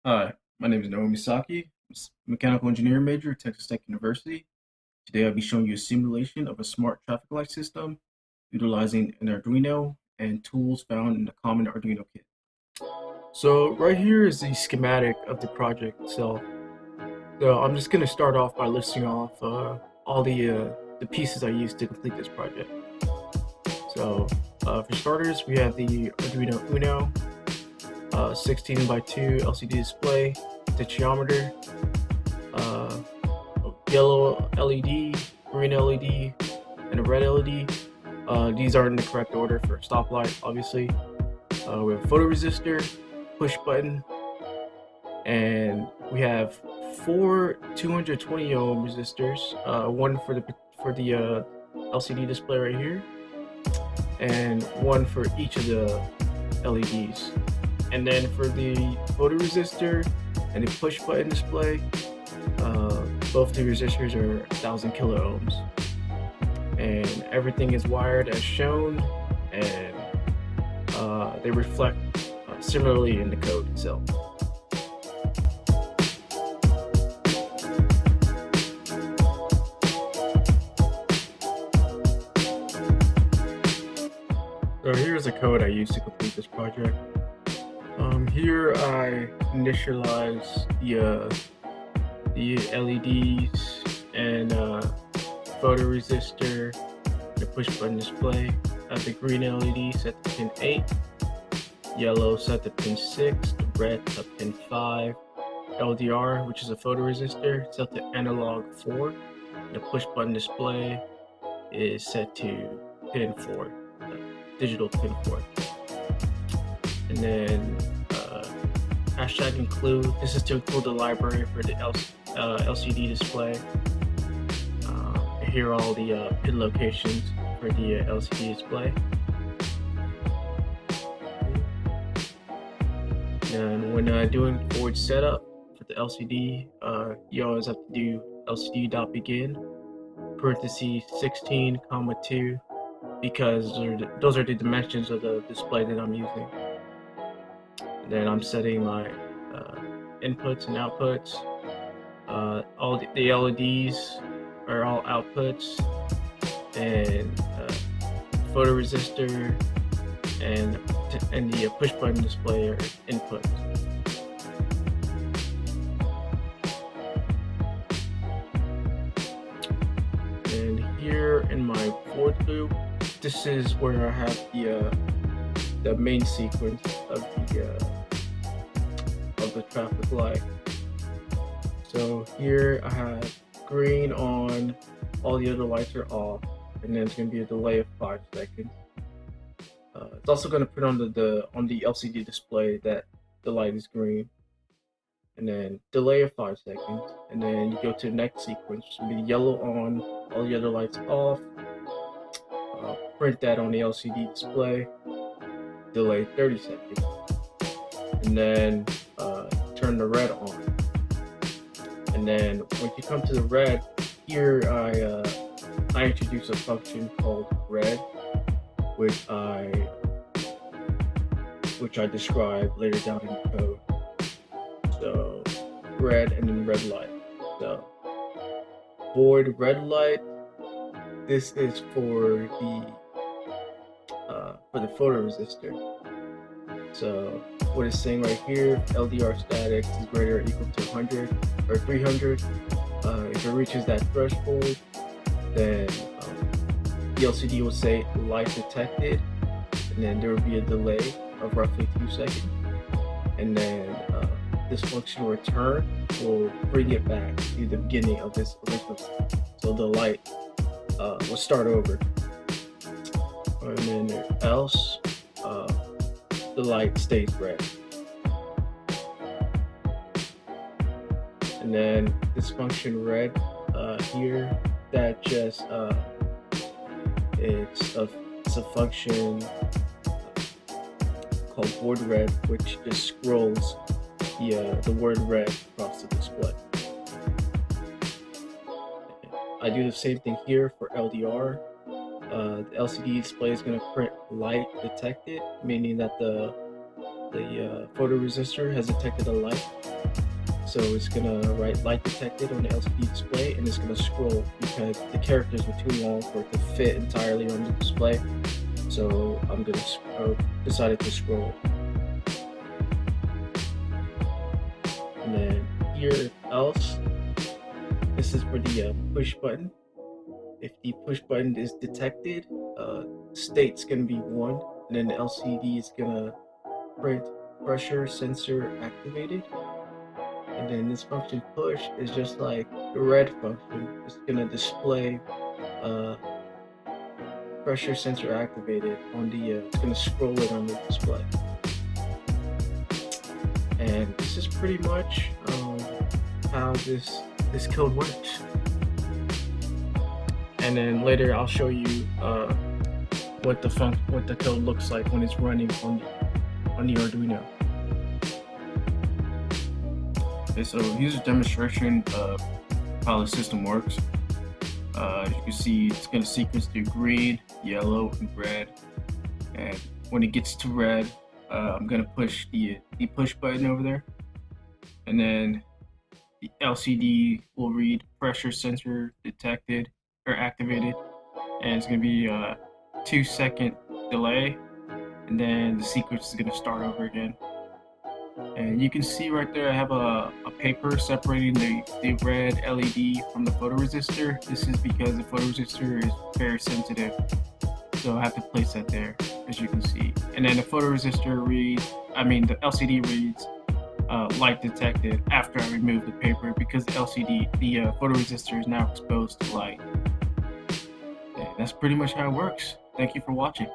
Hi, my name is Naomi Misaki. Mechanical engineering major at Texas Tech University. Today I'll be showing you a simulation of a smart traffic light system utilizing an Arduino and tools found in the common Arduino kit. So right here is the schematic of the project itself. So I'm just going to start off by listing off all the pieces I used to complete this project. So for starters, we have the Arduino Uno, 16 by 2 LCD display, potentiometer, uh, a yellow LED, green LED, and a red LED. These are in the correct order for a stoplight, obviously. We have a photo-resistor, push button, and we have four 220 ohm resistors, one for the LCD display right here, and one for each of the LEDs. And then for the photoresistor and the push button display, both the resistors are 1000 kilo ohms. And everything is wired as shown, and they reflect similarly in the code itself. So here's the code I used to complete this project. Here I initialize the LEDs and photoresistor, the push button display. I have the green LED set to pin 8, yellow set to pin 6, the red to pin 5, LDR, which is a photoresistor, set to analog 4. The push button display is set to pin 4, digital pin 4. And then hashtag include, this is to include the library for the LCD display. Here are all the pin locations for the LCD display. And when doing forward setup for the LCD, you always have to do LCD.begin, parentheses 16, 2, because those are the dimensions of the display that I'm using. And then I'm setting my inputs and outputs. All the LEDs are all outputs, and photoresistor and the push button display are inputs. And here in my fourth loop, this is where I have the main sequence of the traffic light. So here I have green on, all the other lights are off, and then it's going to be a delay of 5 seconds. It's also going to put on the LCD display that the light is green, and then delay of 5 seconds, and then you go to the next sequence, which will be yellow on, all the other lights off. Print that on the LCD display, delay 30 seconds, and then turn the red on. And then once you come to the red, here I introduce a function called red, which I describe later down in the code. So red and then red light. So void red light, this is for the photoresistor. So what it's saying right here, LDR static is greater or equal to 100 or 300. If it reaches that threshold, then the LCD will say light detected, and then there will be a delay of roughly 2 seconds. And then this function return will bring it back to the beginning of this original. So the light will start over. And then else, the light stays red. And then this function red here, that just it's a function called void red, which just scrolls the word red across the display. I do the same thing here for LDR. The LCD display is going to print light detected, meaning that the photoresistor has detected a light. So it's gonna write light detected on the LCD display, and it's gonna scroll because the characters were too long for it to fit entirely on the display. So I'm gonna decided to scroll. And then here else, this is for the push button. If the push button is detected, state's gonna be 1, and then the LCD is gonna print pressure sensor activated. And then this function push is just like the red function. It's gonna display pressure sensor activated on the. It's gonna scroll it on the display. And this is pretty much how this code works. And then later I'll show you what the code looks like when it's running on the Arduino. Okay, so here's a demonstration of how the system works. As you can see, it's going to sequence through green, yellow, and red. And when it gets to red, I'm going to push the push button over there. And then the LCD will read pressure sensor detected or activated. And it's going to be a 2-second delay. And then the sequence is going to start over again. And you can see right there I have a paper separating the red LED from the photoresistor. This is because the photoresistor is very sensitive, so I have to place that there, as you can see. And then the LCD reads light detected after I remove the paper, because the photoresistor is now exposed to light. And that's pretty much how it works. Thank you for watching.